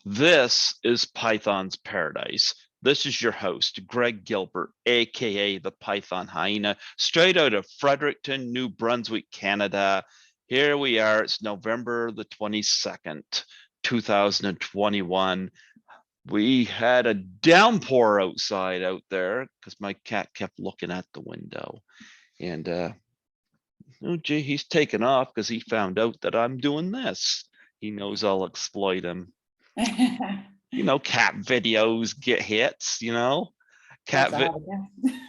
This is Python's Paradise. This is your host, Greg Gilbert, aka the Python Hyena, straight out of Fredericton, New Brunswick, Canada. Here we are. It's November the 22nd, 2021. We had a downpour outside out there because my cat kept looking at the window. And oh gee, he's taken off because he found out that I'm doing this. He knows I'll exploit him. Cat videos get hits, cat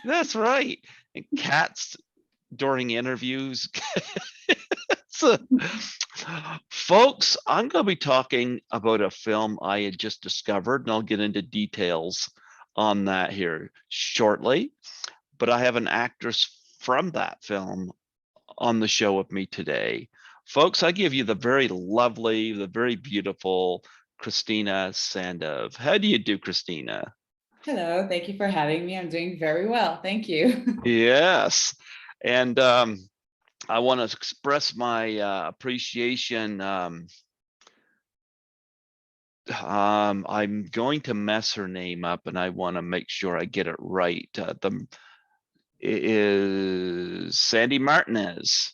that's right. And cats during interviews. So, folks, I'm going to be talking about a film I had just discovered, and I'll get into details on that here shortly. But I have an actress from that film on the show with me today. Folks, I give you the very lovely, the very beautiful Kristina Sandev. How do you do, Kristina? Hello, thank you for having me. I'm doing very well. Thank you. Yes. And I want to express my appreciation. I'm going to mess her name up, and I want to make sure I get it right. It is Sandy Martinez.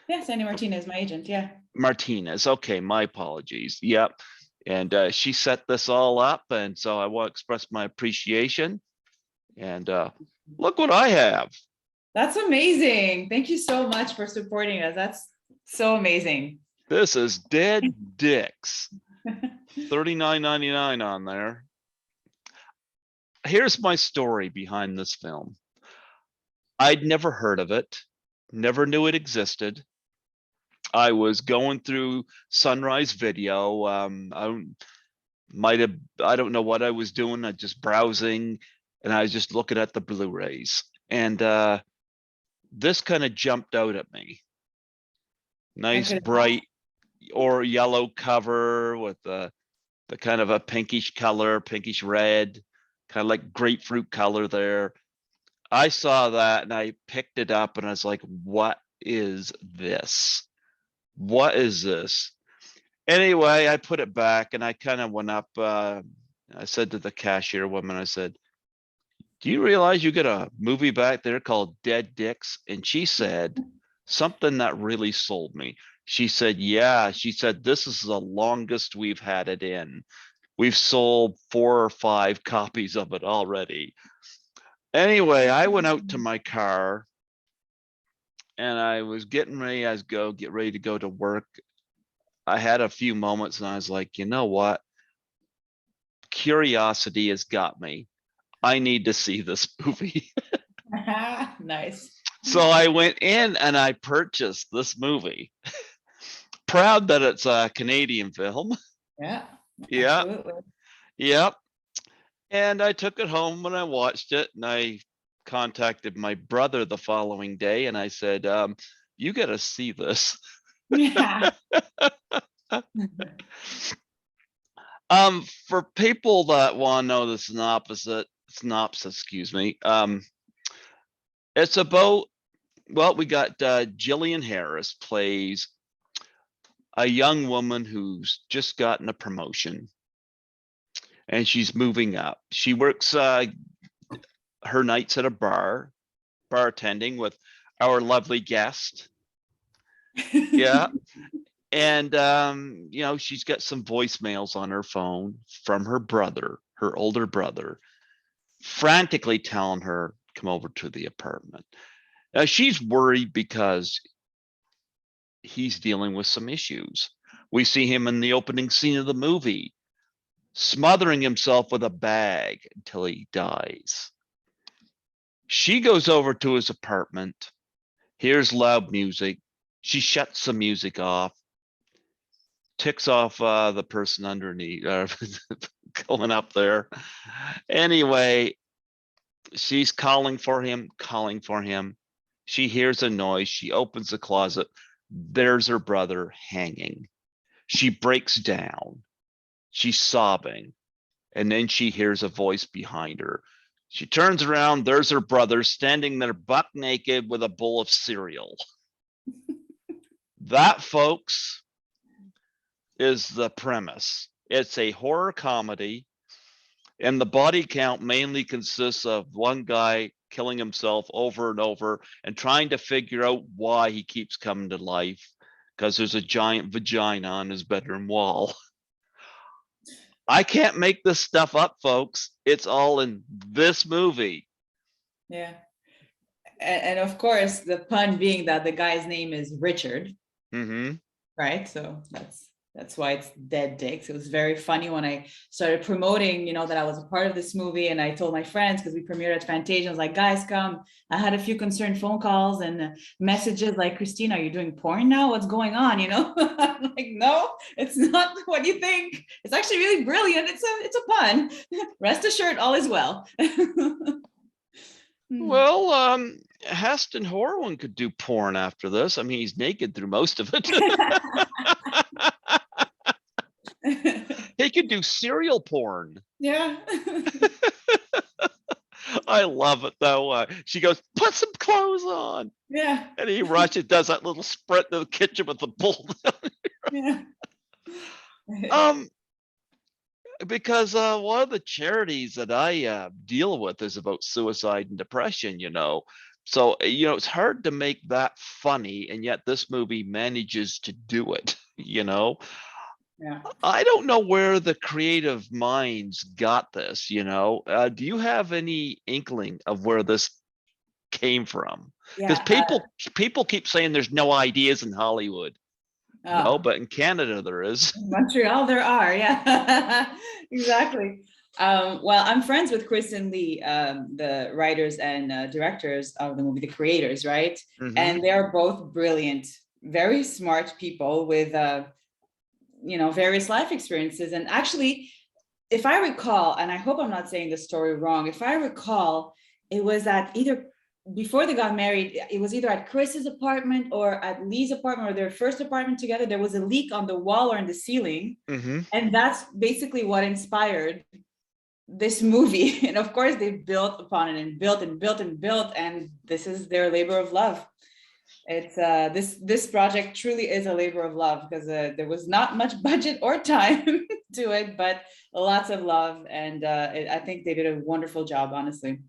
Yeah, Sandy Martinez, my agent. Yeah. Martinez. Okay, my apologies. Yep. And she set this all up, and so I want to express my appreciation. And look what I have. That's amazing. Thank you so much for supporting us. That's so amazing. This is Dead Dicks. $39.99 on there. Here's my story behind this film. I'd never heard of it, never knew it existed. I was going through Sunrise Video. I don't know what I was doing. I just browsing, and I was just looking at the Blu-rays, and this kind of jumped out at me. Nice bright or yellow cover with the kind of a pinkish color, pinkish red, kind of like grapefruit color there. I saw that and I picked it up and I was like, what is this? What is this? Anyway, I put it back and I kind of went up. I said to the cashier woman, I said, do you realize you got a movie back there called Dead Dicks? And she said something that really sold me. She said, yeah, she said, this is the longest we've had it in. We've sold 4 or 5 copies of it already. Anyway, I went out to my car and I was getting ready get ready to go to work. I had a few moments and I was like, you know what? Curiosity has got me. I need to see this movie. Nice. So I went in and I purchased this movie. Proud that it's a Canadian film. Yeah. Yeah. Absolutely. Yep. And I took it home and I watched it, and I contacted my brother the following day and I said, you got to see this. Yeah. For people that want to know the synopsis, excuse me, it's about, well, we got Jillian Harris plays a young woman who's just gotten a promotion and she's moving up. She works her nights at a bar, bartending with our lovely guest. Yeah. And she's got some voicemails on her phone from her brother, her older brother, frantically telling her, come over to the apartment. Now she's worried because he's dealing with some issues. We see him in the opening scene of the movie, smothering himself with a bag until he dies. She goes over to his apartment, hears loud music. She shuts the music off, ticks off the person underneath, going up there. Anyway, she's calling for him. She hears a noise. She opens the closet. There's her brother hanging. She breaks down. She's sobbing. And then she hears a voice behind her. She turns around. There's her brother standing there buck naked with a bowl of cereal. That, folks, is the premise. It's a horror comedy, and the body count mainly consists of one guy killing himself over and over and trying to figure out why he keeps coming to life, because there's a giant vagina on his bedroom wall. I can't make this stuff up, folks. It's all in this movie. Yeah. And of course, the pun being that the guy's name is Richard, Mm-hmm. right? So that's why it's Dead Dicks. It was very funny when I started promoting, that I was a part of this movie, and I told my friends, because we premiered at Fantasia, I was like, guys, come. I had a few concerned phone calls and messages like, Kristina, are you doing porn now? What's going on? I'm like, no, it's not what you think. It's actually really brilliant. It's a pun. Rest assured, all is well. Well, Heston Horwin could do porn after this. I mean, he's naked through most of it. He could do serial porn. Yeah. I love it though. She goes, put some clothes on. Yeah. And he rushes, does that little sprint to the kitchen with the bull. Yeah. Because one of the charities that I deal with is about suicide and depression, So, it's hard to make that funny, and yet this movie manages to do it, Yeah. I don't know where the creative minds got this, Do you have any inkling of where this came from? Because Yeah. people keep saying there's no ideas in Hollywood. No, Oh, but in Canada there is. in Montreal, there are. Yeah. Exactly. Well, I'm friends with Chris and Lee, the writers and directors of the movie, the creators, right? Mhm. And they're both brilliant, very smart people with, various life experiences. And actually, if I recall, and I hope I'm not saying the story wrong, if I recall, it was at either before they got married, it was either at Chris's apartment or at Lee's apartment or their first apartment together. There was a leak on the wall or in the ceiling. Mhm. And that's basically what inspired this movie. And of course, they built upon it and built and built and built. And this is their labor of love. It's this project truly is a labor of love, because there was not much budget or time to it, but lots of love, and I think they did a wonderful job, honestly.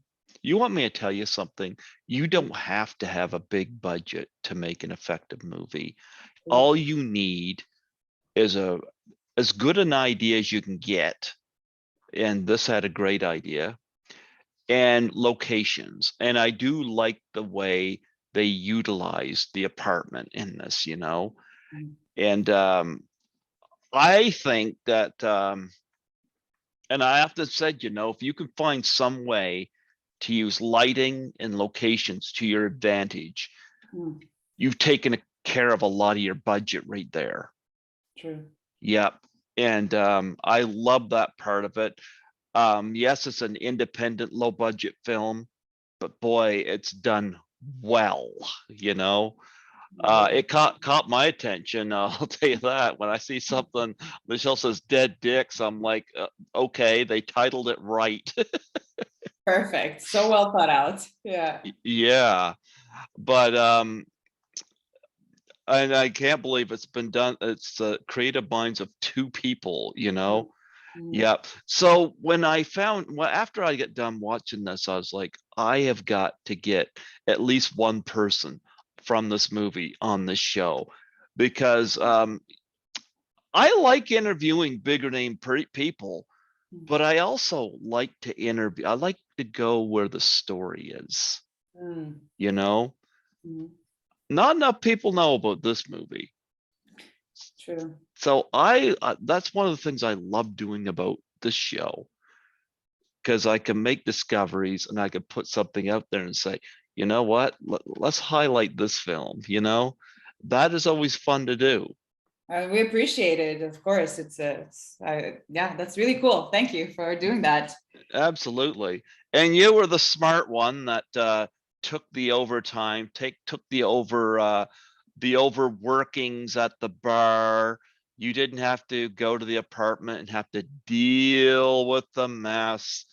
You want me to tell you something? You don't have to have a big budget to make an effective movie. All you need is as good an idea as you can get. And this had a great idea. And locations. And I do like the way they utilized the apartment in this, And I think that and I often said, if you can find some way to use lighting and locations to your advantage, you've taken care of a lot of your budget right there. True. Yep. And I love that part of it. Yes, it's an independent, low budget film, but boy, it's done well, It caught my attention. I'll tell you that. When I see something, Michelle says "Dead Dicks," I'm like, okay, they titled it right. Perfect. So well thought out. Yeah. Yeah, but and I can't believe it's been done. It's the creative minds of two people, Yeah. So when after I get done watching this, I was like, I have got to get at least one person from this movie on this show, because I like interviewing bigger name people, but I also like to interview. I like to go where the story is, Not enough people know about this movie. True. So that's one of the things I love doing about this show, because I can make discoveries and I can put something out there and say, you know what, let's highlight this film. That is always fun to do. We appreciate it, of course. Yeah, that's really cool. Thank you for doing that. Absolutely. And you were the smart one that took the overtime, took the overworkings at the bar. You didn't have to go to the apartment and have to deal with the mess.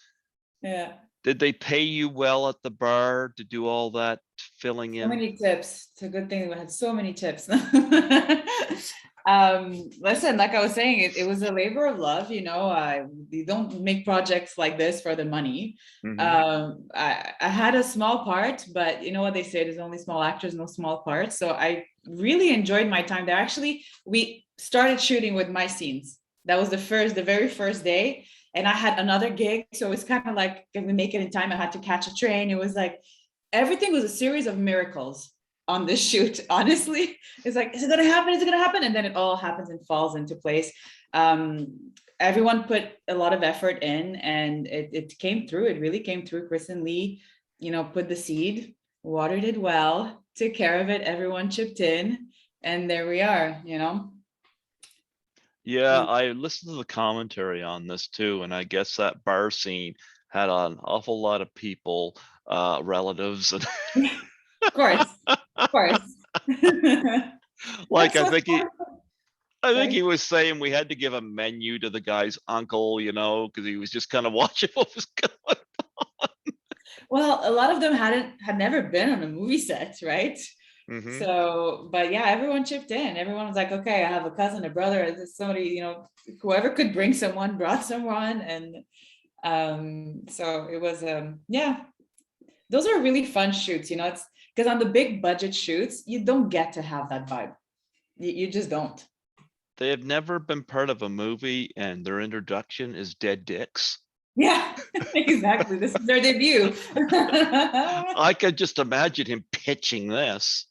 Yeah. Did they pay you well at the bar to do all that filling in? So many tips. It's a good thing we had so many tips. Listen, like I was saying, it was a labor of love, you know. You don't make projects like this for the money. Mhm. I had a small part, but you know what they say, there's only small actors, no small parts. So I really enjoyed my time there. Actually, we started shooting with my scenes. That was the very first day. And I had another gig. So it's kind of like, can we make it in time? I had to catch a train. It was like everything was a series of miracles on this shoot, honestly. It's like, is it gonna happen? Is it gonna happen? And then it all happens and falls into place. Everyone put a lot of effort in, and it came through. It really came through. Chris and Lee, you know, put the seed, watered it well, took care of it. Everyone chipped in, and there we are, you know. Yeah, I listened to the commentary on this too, and I guess that bar scene had an awful lot of people, relatives, and Of course, of course. like That's what's I think sorry. he was saying we had to give a menu to the guy's uncle, you know, because he was just kind of watching what was going. Well, a lot of them had never been on a movie set, right? Hmm. So, but yeah, everyone chipped in. Everyone was like, okay, I have a cousin, a brother, somebody, you know, whoever could bring someone brought someone. And so it was yeah, those are really fun shoots, you know. It's because on the big budget shoots, you don't get to have that vibe. You just don't. They have never been part of a movie, and their introduction is dead dicks. Yeah, exactly. This is their debut. I could just imagine him pitching this.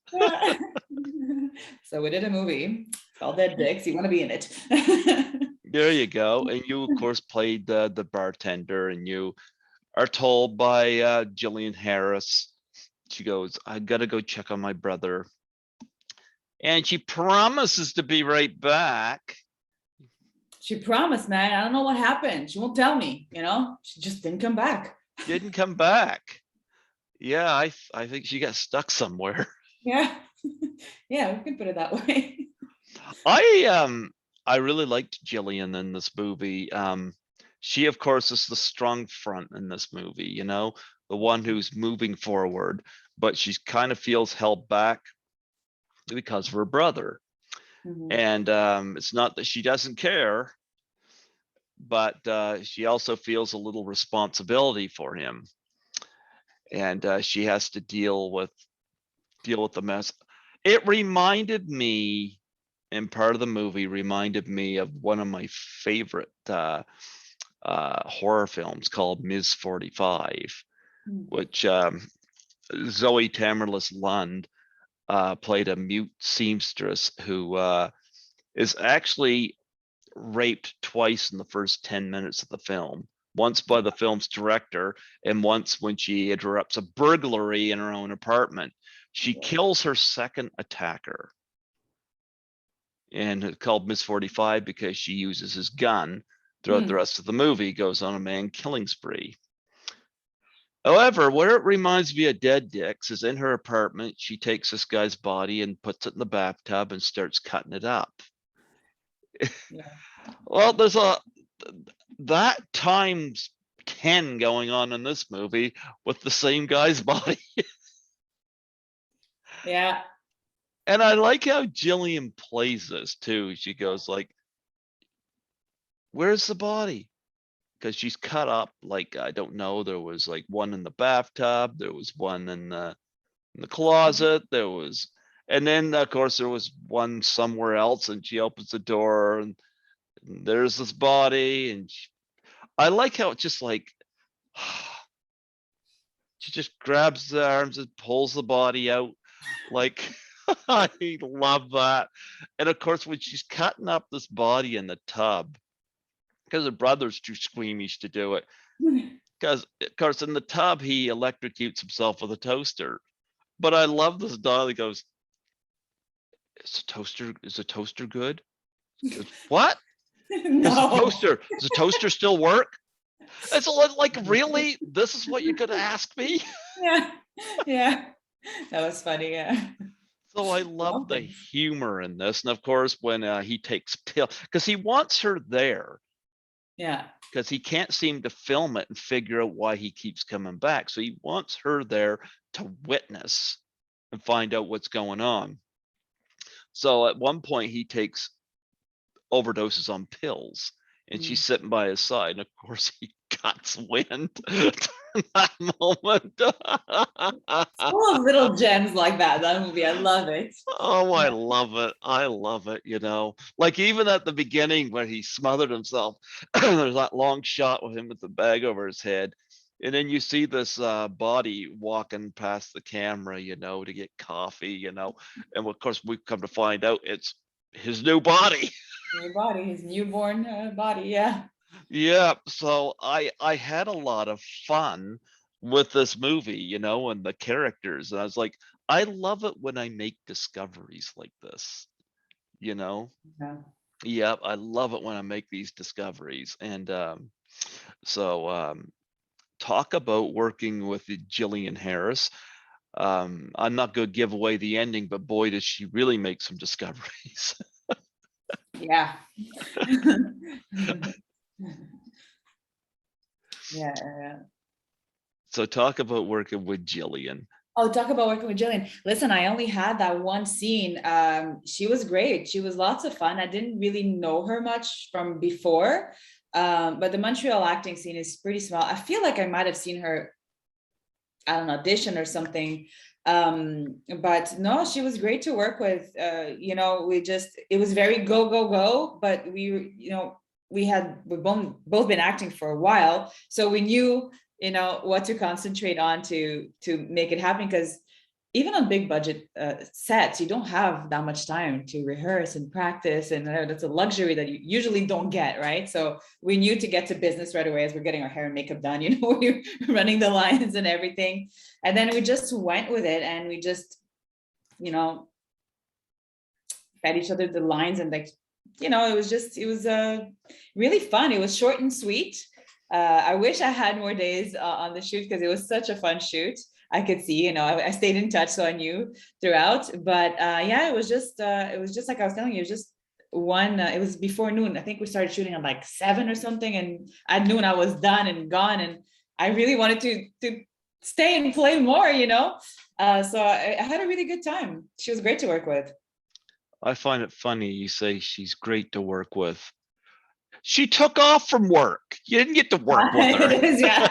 So we did a movie. It's called Dead Dicks. You want to be in it. There you go. And you, of course, played the bartender, and you are told by Jillian Harris. She goes, "I gotta go check on my brother," and she promises to be right back. She promised, man. I don't know what happened. She won't tell me, you know? She just didn't come back. Didn't come back. Yeah, I think she got stuck somewhere. Yeah. Yeah, we can put it that way. I I really liked Jillian in this movie. She of course is the strong front in this movie, you know, the one who's moving forward, but she kind of feels held back because of her brother. Mhm. And it's not that she doesn't care, but she also feels a little responsibility for him, and she has to deal with the mess. It reminded me, and part of the movie reminded me of one of my favorite horror films called Ms. 45, Mm. which Zoe Tamerlis Lund played a mute seamstress who is actually raped twice in the first 10 minutes of the film. Once by the film's director, and once when she interrupts a burglary in her own apartment. She kills her second attacker, and it's called Miss 45 because she uses his gun throughout the Mm. rest of the movie, goes on a man killing spree. However, where it reminds me of Dead Dicks is in her apartment. She takes this guy's body and puts it in the bathtub and starts cutting it up. Yeah. Well, there's a that times 10 going on in this movie with the same guy's body. Yeah. And I like how Jillian plays this too. She goes like, "Where's the body?" Because she's cut up like, I don't know. There was like one in the bathtub. There was one in the closet. There was, and then of course there was one somewhere else. And she opens the door, and there's this body. And I like how it's just like she just grabs the arms and pulls the body out. Like, I love that. And of course, when she's cutting up this body in the tub, because her brother's too squeamish to do it. Because, of course, in the tub, he electrocutes himself with a toaster. But I love this doll that goes, is the toaster good? Goes, what? No. Does the toaster still work? It's like, really? This is what you're gonna ask me? Yeah. Yeah. That was funny. Yeah. So I love Love the things. humor in this. And of course, when he takes pill, because he wants her there, Yeah. because he can't seem to film it and figure out why he keeps coming back. So he wants her there to witness and find out what's going on. So at one point, he takes overdoses on pills, and she's Mm. sitting by his side, and of course he cuts wind during that moment. Full of little gems like that movie. I love it. Oh, I Yeah. love it. I love it, Like even at the beginning when he smothered himself, there's that long shot with him with the bag over his head. And then you see this body walking past the camera, to get coffee, And of course, we've come to find out it's his new body. New body, his newborn body. Yeah. Yeah. So I had a lot of fun with this movie, and the characters. And I was like, I love it when I make discoveries like this, you know? Yeah. Yep, I love it when I make these discoveries. And so talk about working with the Gillian Harris. I'm not going to give away the ending, but boy, does she really make some discoveries. Yeah. Yeah. Yeah. So talk about working with Gillian. Oh, talk about working with Jillian. Listen, I only had that one scene. She was great. She was lots of fun. I didn't really know her much from before. But the Montreal acting scene is pretty small. I feel like I might have seen her at an audition or something. But no, she was great to work with. It was very go, go, go, but we've both been acting for a while. So we knew, what to concentrate on to make it happen. Because even on big budget sets, you don't have that much time to rehearse and practice, and that's a luxury that you usually don't get, right? So we knew to get to business right away as we're getting our hair and makeup done, we're running the lines and everything, and then we just went with it, and we just, fed each other the lines, and it was really fun. It was short and sweet. I wish I had more days on the shoot, because it was such a fun shoot. I could see, I stayed in touch, so I knew throughout. But yeah, it was just like I was telling you, it was just one. It was before noon. I think we started shooting at like 7 or something, and at noon I was done and gone. And I really wanted to stay and play more, So I had a really good time. She was great to work with. I find it funny you say she's great to work with. She took off from work. You didn't get to work with her. It is, yeah.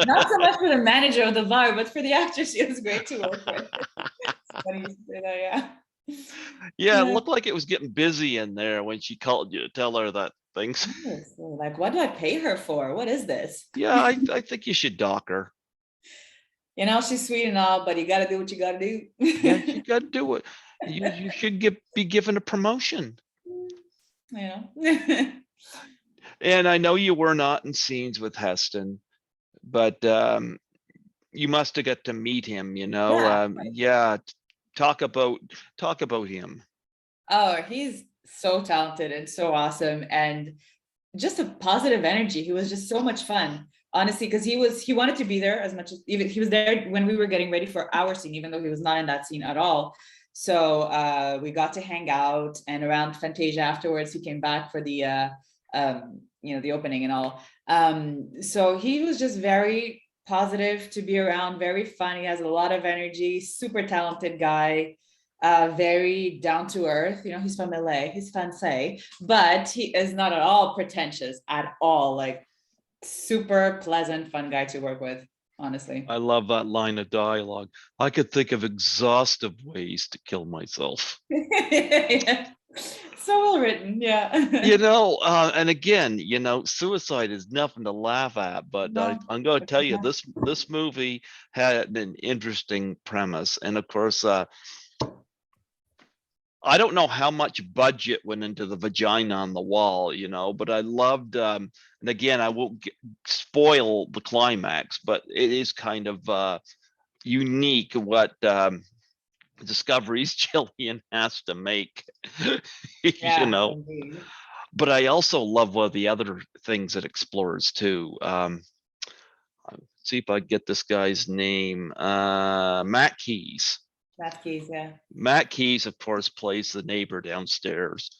Not so much for the manager of the bar, but for the actress, she was great to work with. It's funny you say that, yeah. Yeah, it looked like it was getting busy in there when she called you to tell her that things. Like, what do I pay her for? What is this? Yeah, I think you should dock her. She's sweet and all, but you got to do what you got to do. Yeah, you got to do it. You should be given a promotion. Yeah. And I know you were not in scenes with Heston, but you must have got to meet him. Yeah. Yeah. Talk about him. Oh, he's so talented and so awesome, and just a positive energy. He was just so much fun, honestly, because he wanted to be there as much as, even he was there when we were getting ready for our scene, even though he was not in that scene at all. So we got to hang out, and around Fantasia afterwards, he came back for the the opening and all. So he was just very positive to be around, very fun. He has a lot of energy, super talented guy. Very down to earth. He's from LA, he's fancy, but he is not at all pretentious at all. Like, super pleasant, fun guy to work with, honestly. I love that line of dialogue. I could think of exhaustive ways to kill myself. Yeah. So well written, yeah. And again, suicide is nothing to laugh at, but No, I'm going to tell you, yeah. this movie had an interesting premise, and of course, I don't know how much budget went into the vagina on the wall, but I loved, and again, I won't spoil the climax, but it is kind of unique what discoveries Jillian has to make, Yeah, indeed. But I also love one of the other things it explores too. Let's see if I get this guy's name. Matt Keys. Matt Keys, yeah. Matt Keys, of course, plays the neighbor downstairs.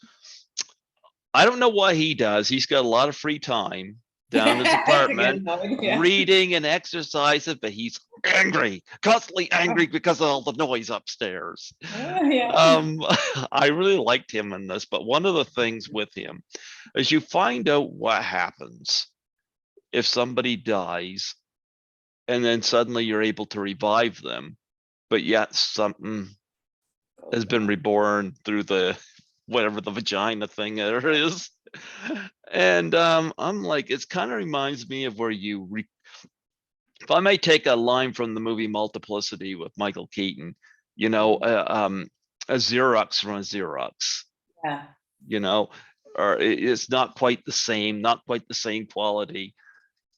I don't know what he does. He's got a lot of free time, down his To get apartment, annoyed, yeah. reading and exercising, but he's angry, constantly angry because of all the noise upstairs. Yeah. I really liked him in this, but one of the things with him is you find out what happens if somebody dies and then suddenly you're able to revive them, but yet something has been reborn through the whatever the vagina thing there is. And I'm like, it kind of reminds me of where if I may take a line from the movie Multiplicity with Michael Keaton, you know, a Xerox from a Xerox, Yeah. you know, or it's not quite the same, not quite the same quality.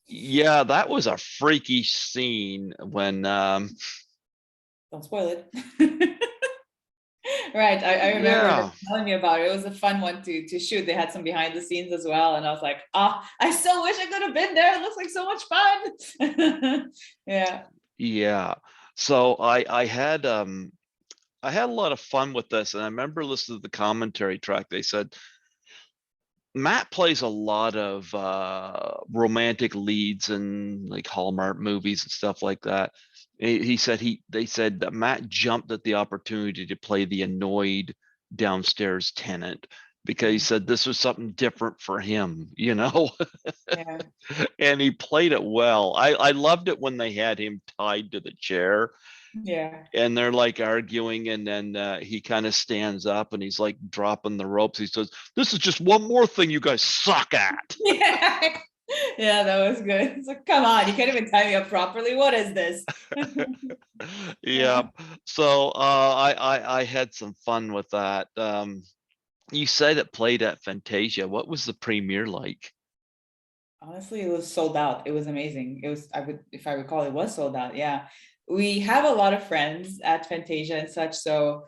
Yeah, that was a freaky scene when Don't spoil it. Right. I remember her yeah, telling me about it. It was a fun one to shoot. They had some behind the scenes as well. And I was like, I so wish I could have been there. It looks like so much fun. Yeah. yeah. So I had a lot of fun with this, and I remember listening to the commentary track. They said Matt plays a lot of romantic leads in like Hallmark movies and stuff like that. He said they said that Matt jumped at the opportunity to play the annoyed downstairs tenant because he said this was something different for him, you know, Yeah. and he played it well. I loved it when they had him tied to the chair Yeah. and they're like arguing, and then he kind of stands up and he's like dropping the ropes. He says, "This is just one more thing you guys suck at." Yeah. Yeah, that was good. It's like, come on, you can't even tie me up properly. What is this? Yeah. So I had some fun with that. You said it played at Fantasia. What was the premiere like? Honestly, it was sold out. It was amazing. It was, I would, if I recall, it was sold out. Yeah. We have a lot of friends at Fantasia and such. So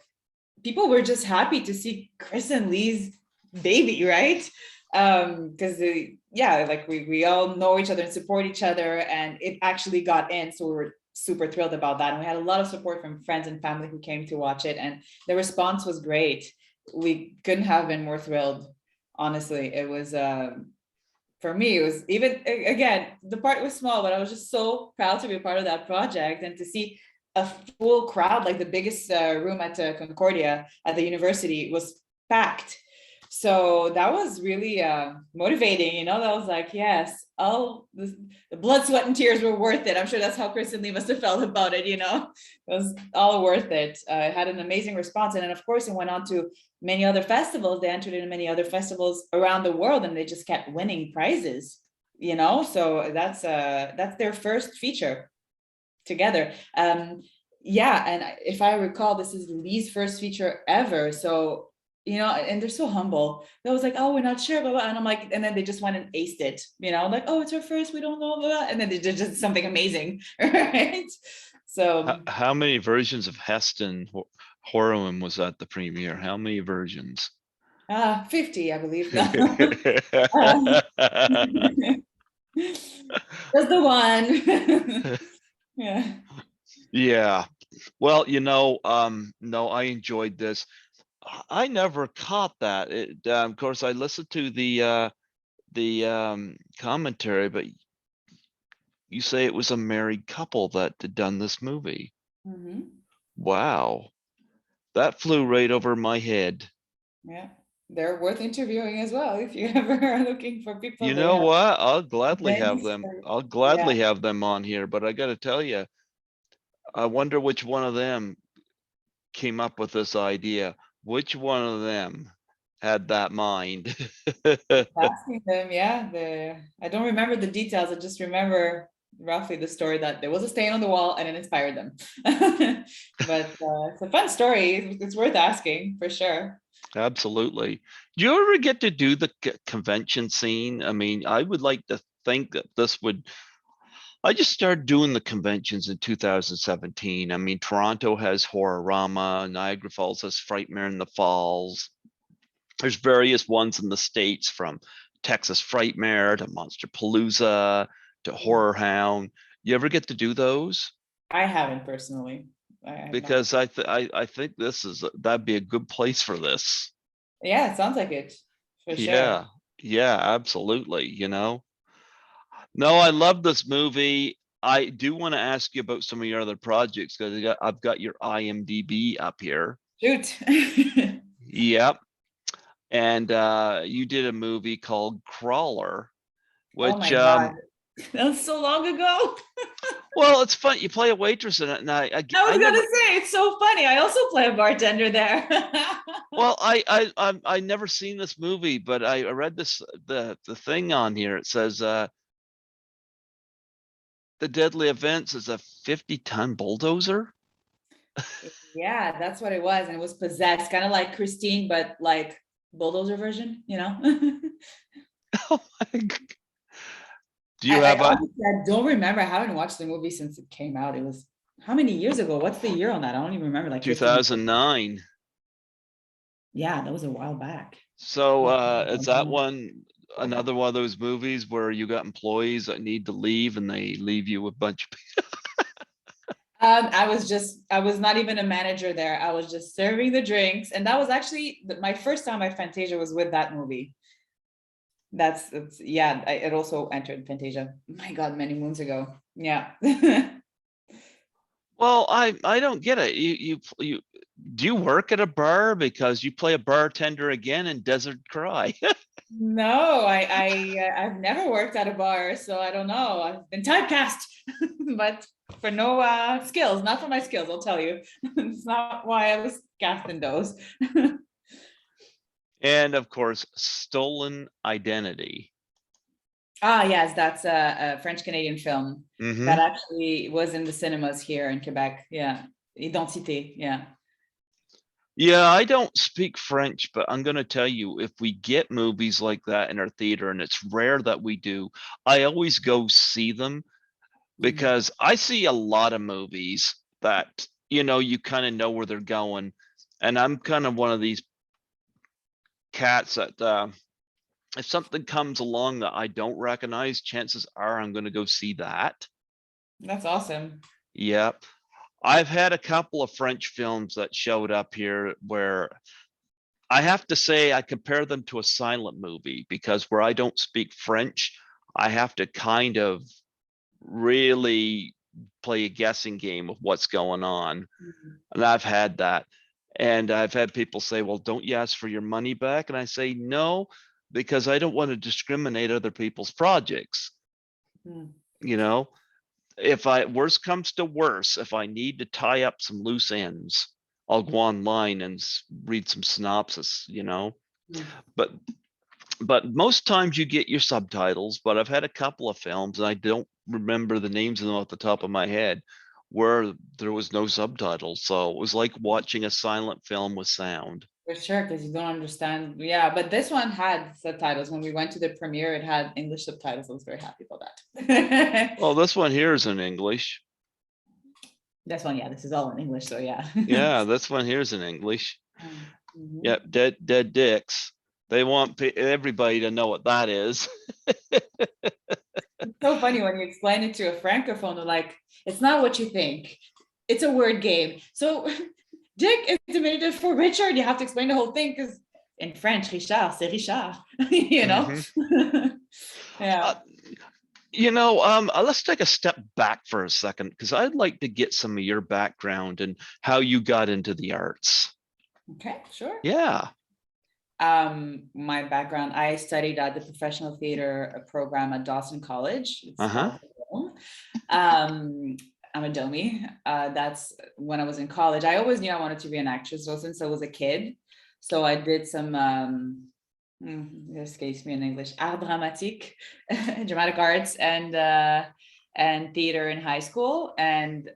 people were just happy to see Chris and Lee's baby, right? Because yeah, like we all know each other and support each other, and it actually got in. So we were super thrilled about that. And we had a lot of support from friends and family who came to watch it, and the response was great. We couldn't have been more thrilled. Honestly, it was for me, it was even again, the part was small, but I was just so proud to be a part of that project and to see a full crowd, like the biggest room at Concordia at the university was packed. So that was really motivating, you know. That was like, yes, all the blood, sweat, and tears were worth it. I'm sure that's how Kristen Lee must have felt about it, you know. It was all worth it. It had an amazing response, and then of course it went on to many other festivals. They entered in many other festivals around the world, and they just kept winning prizes, you know. So that's their first feature together. Yeah, and if I recall, this is Lee's first feature ever. So, you know, and they're so humble. They was like, oh, we're not sure, blah, blah. And I'm like, and then they just went and aced it, you know, like, oh, it's our first, we don't know, blah, blah. And then they did just something amazing, right? So How many versions of Heston Horowin was at the premiere? How many versions? 50, I believe. Uh, Just the one. Yeah. Yeah. Well, no, I enjoyed this. I never caught that. Of course, I listened to the commentary, but you say it was a married couple that had done this movie. Mhm. Wow, that flew right over my head. Yeah. They're worth interviewing as well if you ever are looking for people. You They know have what? I'll gladly many have them. stories. I'll Yeah. gladly have them on here, but I got to tell you, I wonder which one of them came up with this idea. Which one of them had that mind? Asking them, yeah. I don't remember the details. I just remember roughly the story that there was a stain on the wall and it inspired them. But it's a fun story. It's worth asking for sure. Absolutely. Do you ever get to do the convention scene? I mean, I would like to think that this would. I just started doing the conventions in 2017. I mean, Toronto has Horrorama, Niagara Falls has Frightmare in the Falls. There's various ones in the States, from Texas Frightmare to Monster Palooza to Horror Hound. You ever get to do those? I haven't personally. I have not. Because I think that'd be a good place for this. Yeah, it sounds like it for sure. Yeah, yeah, absolutely. No, I love this movie. I do want to ask you about some of your other projects because I've got your IMDb up here. Shoot. Yep. And you did a movie called Crawler, Oh which my God. That was so long ago. well, it's fun. You play a waitress in it, and I I was gonna never say it's so funny. I also play a bartender there. well, I never seen this movie, but I read this the thing on here. It says the deadly events is a 50-ton bulldozer. Yeah, that's what it was. And it was possessed, kind of like Christine, but like bulldozer version, you know? Oh my g- Do you I have a honestly I don't remember. I haven't watched the movie since it came out. It was how many years ago? What's the year on that? I don't even remember, like 15 years. 2009? Yeah, that was a while back. So is that one another one of those movies where you got employees that need to leave and they leave you a bunch of I was not even a manager there. I was just serving the drinks. And that was actually my first time at Fantasia was with that movie. Yeah, it also entered Fantasia. My God, many moons ago. Yeah. Well, I don't get it. You do you work at a bar because you play a bartender again in Desert Cry? No, I've never worked at a bar, so I don't know. I've been typecast, but for no skills, not for my skills, I'll tell you. It's not why I was cast in those. And of course, Stolen Identity. Ah, yes, that's a French Canadian film that Hmm. actually was in the cinemas here in Quebec. Yeah, Identité. Yeah. Yeah, I don't speak French, but I'm going to tell you, if we get movies like that in our theater, and it's rare that we do, I always go see them Mm. because I see a lot of movies that, you kind of know where they're going. And I'm kind of one of these cats that if something comes along that I don't recognize, chances are I'm going to go see that. That's awesome. Yep. I've had a couple of French films that showed up here where I have to say I compare them to a silent movie because where I don't speak French, I have to kind of really play a guessing game of what's going on. Mhm. And I've had that. And I've had people say, well, don't you ask for your money back? And I say, no, because I don't want to discriminate other people's projects. Mm. You know, if I worst comes to worse, if I need to tie up some loose ends, I'll go online and read some synopsis. Mm. But most times you get your subtitles, but I've had a couple of films and I don't remember the names of them off the top of my head where there was no subtitles. So it was like watching a silent film with sound. For sure, because you don't understand. Yeah, but this one had subtitles. When we went to the premiere, it had English subtitles. I was very happy about that. Well, this one here is in English. This one, yeah, this is all in English, so yeah. Yeah, this one here is in English. Mhm. Yep, dead dicks. They want everybody to know what that is. It's so funny when you explain it to a francophone, they're like, it's not what you think. It's a word game. So Dick is diminutive for Richard. You have to explain the whole thing because in French, Richard, c'est Richard, you know? Hmm. Yeah. Uh, let's take a step back for a second because I'd like to get some of your background and how you got into the arts. Okay, sure. Yeah. My background, I studied at the professional theater program at Dawson College. It's Uh-huh. called the Dome. I'm a domie. That's when I was in college. I always knew I wanted to be an actress though, since I was a kid. So I did some it escapes me in English, art dramatique, dramatic arts and theater in high school. And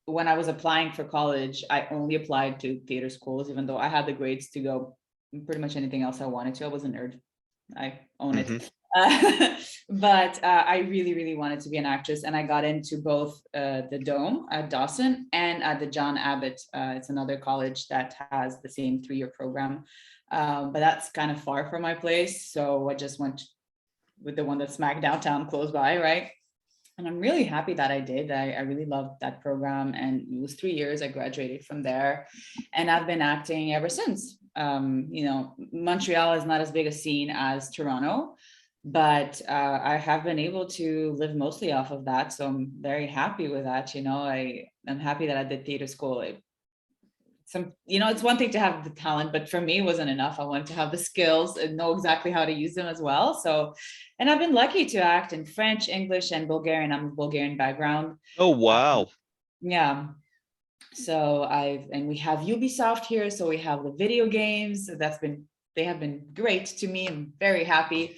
when I was applying for college, I only applied to theater schools, even though I had the grades to go pretty much anything else I wanted to. I was a nerd. I own it. Hmm. But I really, really wanted to be an actress. And I got into both the Dome at Dawson and at the John Abbott. It's another college that has the same 3-year program. But that's kind of far from my place. So I just went with the one that's smack downtown close by, right? And I'm really happy that I did. I really loved that program. And it was 3 years. I graduated from there. And I've been acting ever since. Montreal is not as big a scene as Toronto, but I have been able to live mostly off of that. So I'm very happy with that. I'm happy that I did theater school. It's one thing to have the talent, but for me, it wasn't enough. I wanted to have the skills and know exactly how to use them as well. So, and I've been lucky to act in French, English, and Bulgarian. I'm a Bulgarian background. Oh, wow. Yeah. So and we have Ubisoft here. So we have the video games. They have been great to me. I'm very happy.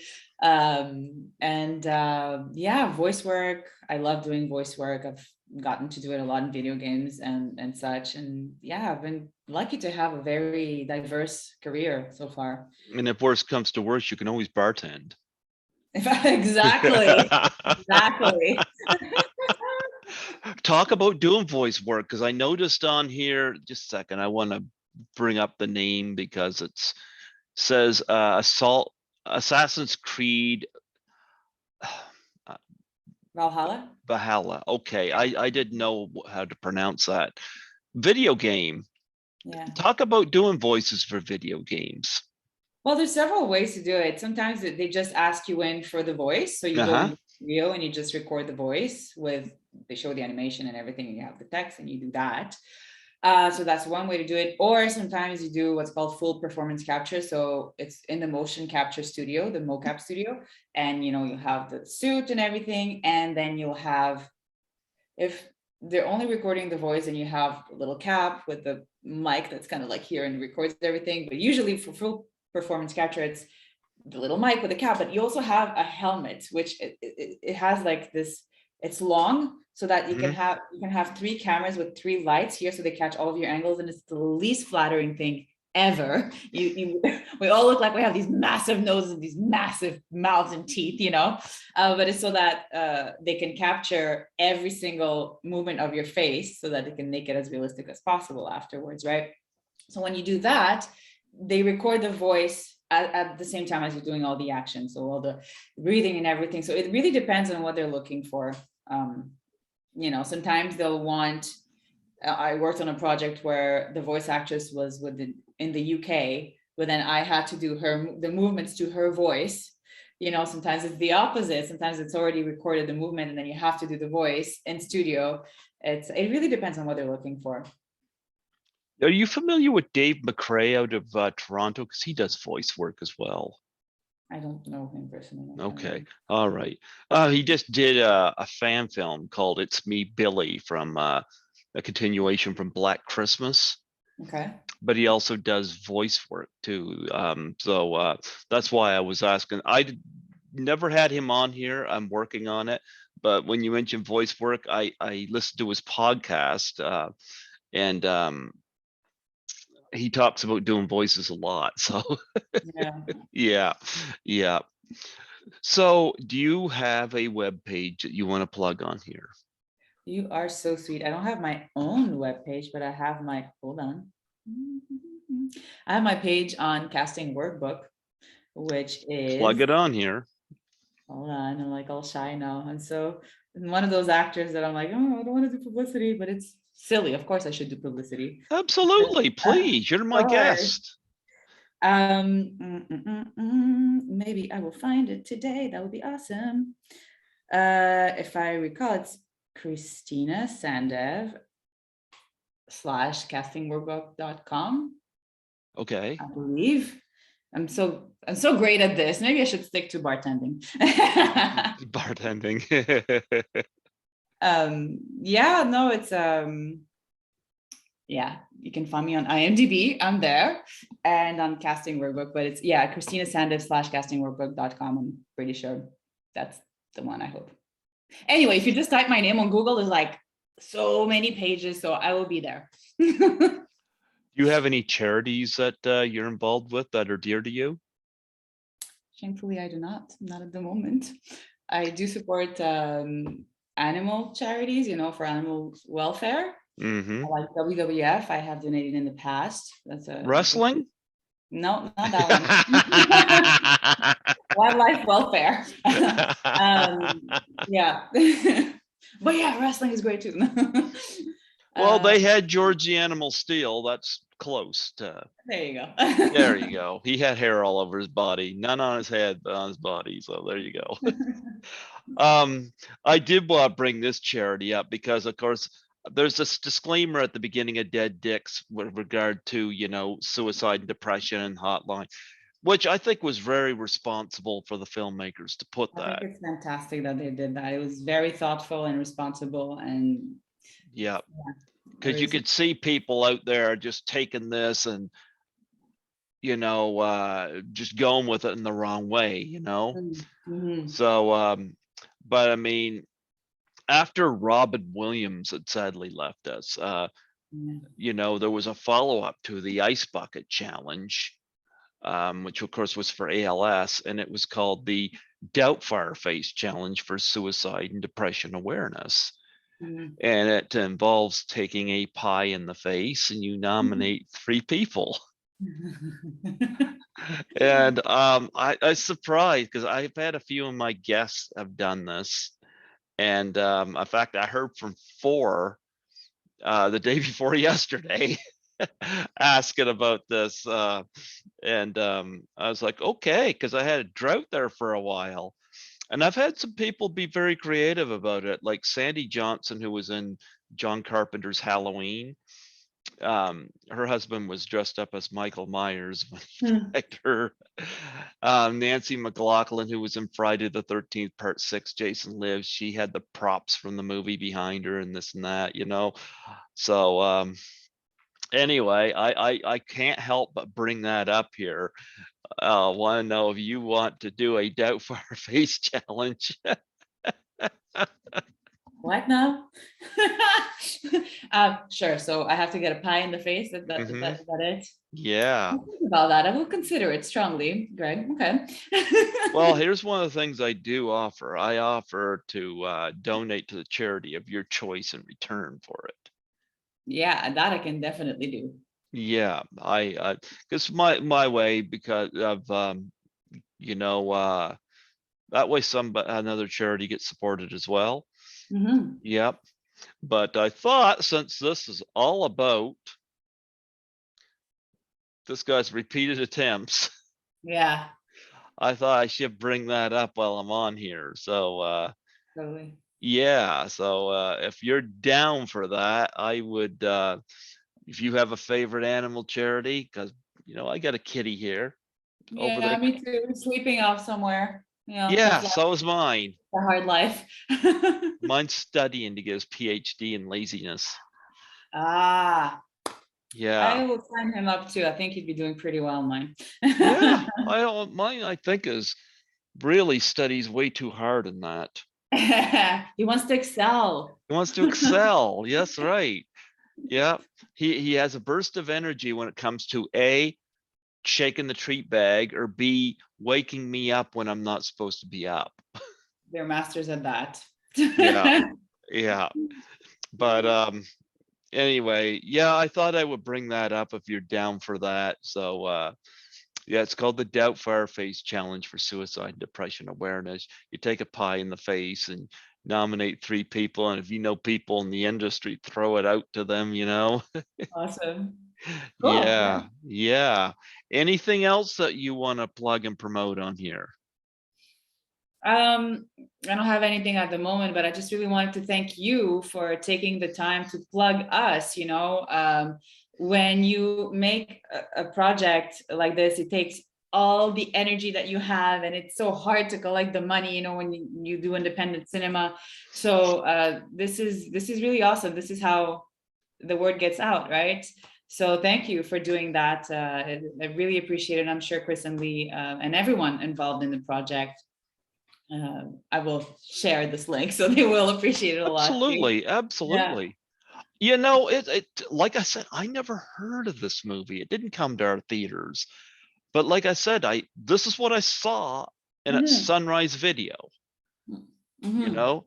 Voice work. I love doing voice work. I've gotten to do it a lot in video games and such. And yeah, I've been lucky to have a very diverse career so far. And if worse comes to worse, you can always bartend. Exactly. Exactly. Talk about doing voice work, because I noticed on here, just a second, I want to bring up the name because it says Assassin's Creed Valhalla. Valhalla. Okay, I didn't know how to pronounce that. Video game. Yeah. Talk about doing voices for video games. Well, there's several ways to do it. Sometimes they just ask you in for the voice. So you go in the studio and you just record the voice they show the animation and everything, and you have the text and you do that. So that's one way to do it. Or sometimes you do what's called full performance capture. So it's in the motion capture studio, the mocap studio, and you have the suit and everything. And then you'll have, if they're only recording the voice, and you have a little cap with the mic that's kind of like here and records everything. But usually for full performance capture, it's the little mic with a cap, but you also have a helmet, which it has like this, it's long, so that you can have 3 cameras with 3 lights here, so they catch all of your angles, and it's the least flattering thing ever. We all look like we have these massive noses and these massive mouths and teeth, but it's so that they can capture every single movement of your face, so that they can make it as realistic as possible afterwards, right? So when you do that, they record the voice at the same time as you're doing all the action, so all the breathing and everything. So it really depends on what they're looking for. Sometimes they'll want, I worked on a project where the voice actress was in the UK, but then I had to do the movements to her voice. Sometimes it's the opposite. Sometimes it's already recorded the movement, and then you have to do the voice in studio. It really depends on what they're looking for. Are you familiar with Dave McRae out of Toronto? Because he does voice work as well. I don't know him personally. Okay, all right. He just did a fan film called "It's Me, Billy," from a continuation from Black Christmas. Okay. But he also does voice work too. So that's why I was asking. I never had him on here. I'm working on it. But when you mentioned voice work, I listened to his podcast, and he talks about doing voices a lot. So yeah. So do you have a web page that you want to plug on here? You are so sweet. I don't have my own web page, but I have hold on. I have my page on Casting Workbook, which is, plug it on here. Hold on, I'm like all shy now. And so I'm one of those actors that I'm like, oh, I don't want to do publicity, but it's silly. Of course I should do publicity. Absolutely, please. You're my guest. Maybe I will find it today. That would be awesome. If I recall, it's Kristina Sandev /castingworkbook.com. Okay. I believe. I'm so great at this. Maybe I should stick to bartending. Bartending. You can find me on IMDb. I'm there, and on Casting Workbook, but it's Kristina Sandev /castingworkbook.com. I'm pretty sure that's the one, I hope. Anyway, if you just type my name on Google, there's like so many pages, so I will be there. Do you have any charities that you're involved with that are dear to you? Shamefully, I do not at the moment. I do support animal charities, for animal welfare. Mm-hmm. Like WWF, I have donated in the past. That's a wrestling. No, not that one. Wildlife welfare. But yeah, wrestling is great too. Well, they had George the Animal Steel. That's close to. There you go. There you go. He had hair all over his body, none on his head, but on his body. So there you go. I did want to bring this charity up because, of course, there's this disclaimer at the beginning of Dead Dicks with regard to, suicide and depression and hotline, which I think was very responsible for the filmmakers to put I think that. it's fantastic that they did that. It was very thoughtful and responsible, and Yeah, yeah, because you could see people out there just taking this and just going with it in the wrong way, Mhm. So but I mean, after Robin Williams had sadly left us, Yeah. there was a follow-up to the Ice Bucket Challenge, which of course was for ALS, and it was called the Doubtfire Face Challenge for Suicide and Depression Awareness. Mhm. And it involves taking a pie in the face, and you nominate 3 people. And I was surprised because I've had a few of my guests have done this. And in fact, I heard from 4 the day before yesterday asking about this. And I was like, okay, because I had a drought there for a while. And I've had some people be very creative about it, like Sandy Johnson, who was in John Carpenter's Halloween. Her husband was dressed up as Michael Myers when he Hmm. pegged her. Nancy McLaughlin, who was in Friday the 13th Part 6, Jason Lives, she had the props from the movie behind her and this and that, So anyway, I can't help but bring that up here. Want to know if you want to do a Doubtfire Face challenge? What now? Sure. So I have to get a pie in the face. Is that, is that, Mhm. is that it? Yeah. I'll think about that. I will consider it strongly, Greg. Okay. Well, here's one of the things I do offer. I offer to donate to the charity of your choice in return for it. Yeah, that I can definitely do. Yeah, I because my way, because of that way another charity gets supported as well. Mhm. Yep. But I thought, since this is all about this guy's repeated attempts, Yeah, I thought I should bring that up while I'm on here. So totally. yeah, so if you're down for that, I would, if you have a favorite animal charity, because I got a kitty here over Yeah, there. me too. Sleeping off somewhere. Yeah, Tough life, so is mine. a hard life. Mine's studying to get his PhD in laziness. Ah, Yeah. I will sign him up too. I think he'd be doing pretty well in mine. Yeah. Mine, I think, is really studies way too hard in that. He wants to excel. He wants to excel. Yes, right. Yeah. He has a burst of energy when it comes to A, shaking the treat bag, or B, waking me up when I'm not supposed to be up. They're masters at that. Yeah. Yeah. But anyway, yeah, I thought I would bring that up if you're down for that. So yeah, it's called the Doubtfire Face Challenge for Suicide and Depression Awareness. You take a pie in the face and nominate 3 people, and if you know people in the industry, throw it out to them. Awesome. Cool. Yeah. Yeah, yeah. Anything else that you want to plug and promote on here? I don't have anything at the moment, but I just really wanted to thank you for taking the time to plug us. When you make a project like this, it takes all the energy that you have, and it's so hard to collect the money, when you do independent cinema. So this is really awesome. This is how the word gets out, right? So thank you for doing that. I really appreciate it. I'm sure Chris and Lee and everyone involved in the project, I will share this link so they will appreciate it a lot too. Absolutely, Yeah. absolutely. It like I said, I never heard of this movie. It didn't come to our theaters. But like I said, this is what I saw in a Mhm. Sunrise Video, you Mhm. know?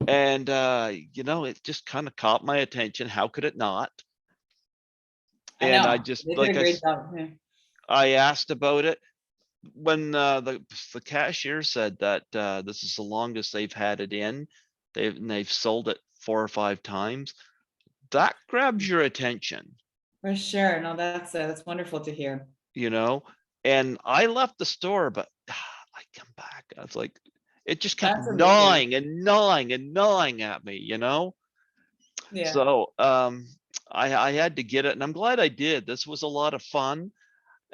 And it just kind of caught my attention. How could it not? I And I know just they did like a I great s- job. Yeah. I asked about it when the cashier said that this is the longest they've had it in. They've sold it 4 or 5 times. that grabs your attention, For sure. No, that's wonderful to hear. you know? And I left the store, but I come back. I was like, it just kept That's amazing. gnawing and gnawing and gnawing at me, you know? Yeah. So I had to get it, and I'm glad I did. This was a lot of fun.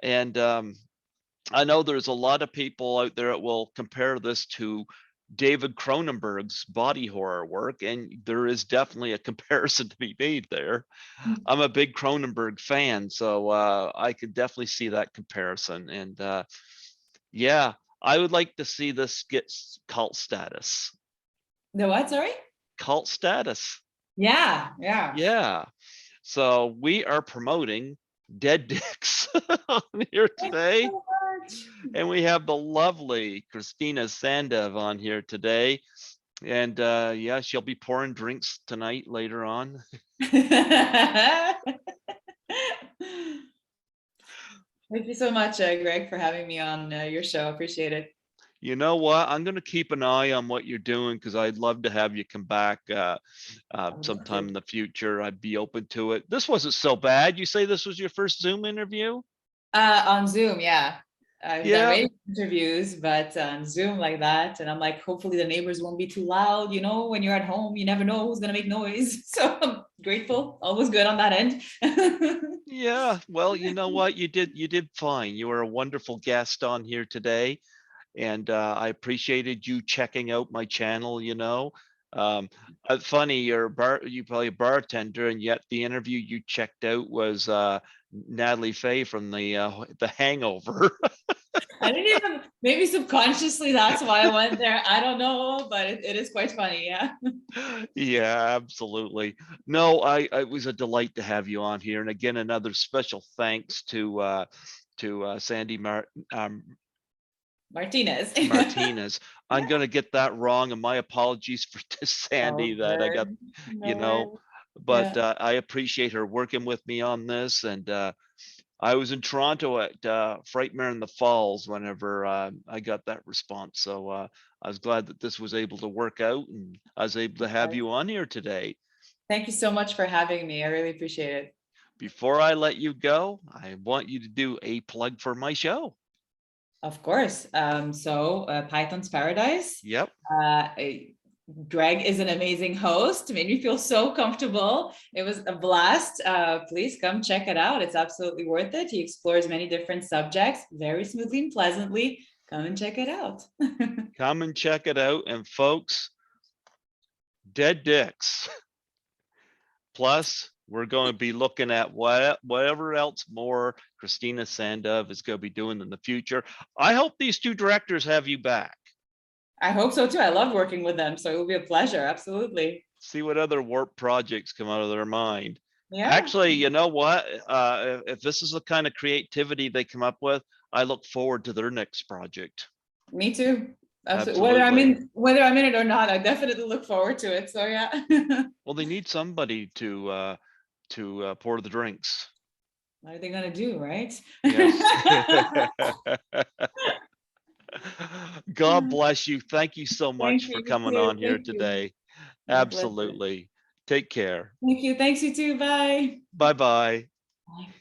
And I know there's a lot of people out there that will compare this to David Cronenberg's body horror work, and there is definitely a comparison to be made there. I'm a big Cronenberg fan, so I could definitely see that comparison. And yeah, I would like to see this get cult status. The what? Sorry? Cult status. Yeah. Yeah. Yeah. So we are promoting Dead Dicks on here Thank today. you so much. And we have the lovely Kristina Sandev on here today. And yeah, she'll be pouring drinks tonight later on. Thank you so much, Greg, for having me on your show. Appreciate it. You know what? I'm going to keep an eye on what you're doing because I'd love to have you come back sometime in the future. I'd be open to it. This wasn't so bad. You say this was your first Zoom interview? On Zoom, yeah. I've done Yeah. radio interviews, but on Zoom like that. And I'm like, hopefully the neighbors won't be too loud. You know, when you're at home, you never know who's gonna make noise. So I'm grateful, always good on that end. Yeah. Well, you know what? You did fine. You were a wonderful guest on here today. And I appreciated you checking out my channel, you know. Funny, you probably a bartender, and yet the interview you checked out was Natalie Faye from the Hangover. I didn't even, maybe subconsciously that's why I went there. I don't know, but it is quite funny, yeah. Yeah, absolutely. No, it was a delight to have you on here. And again, another special thanks to Sandy Martinez. Martinez. I'm gonna get that wrong, and my apologies to Sandy that I got, you know, but Yeah. I appreciate her working with me on this. And I was in Toronto at Frightmare in the Falls whenever I got that response. So I was glad that this was able to work out, and I was able to have you on here today. Thank you so much for having me. I really appreciate it. Before I let you go, I want you to do a plug for my show. Of course. Python's Paradise. Yep. Greg is an amazing host, made me feel so comfortable. It was a blast. Please come check it out. It's absolutely worth it. He explores many different subjects very smoothly and pleasantly. Come and check it out. Come and check it out. And folks, Dead Dicks. Plus, we're going to be looking at whatever else more Kristina Sandev is going to be doing in the future. I hope these two directors have you back. I hope so too. I love working with them, so it will be a pleasure. Absolutely. See what other warp projects come out of their mind. Yeah. Actually, you know what? If this is the kind of creativity they come up with, I look forward to their next project. Me too. Absolutely. Absolutely. Whether I'm in it or not, I definitely look forward to it. So yeah. Well, they need somebody to pour the drinks. What are they gonna do, right? Yes. God bless you. Thank you so much for coming on here today. Absolutely. Take care. Thank you. Thanks, you too. Bye. Bye-bye. Bye.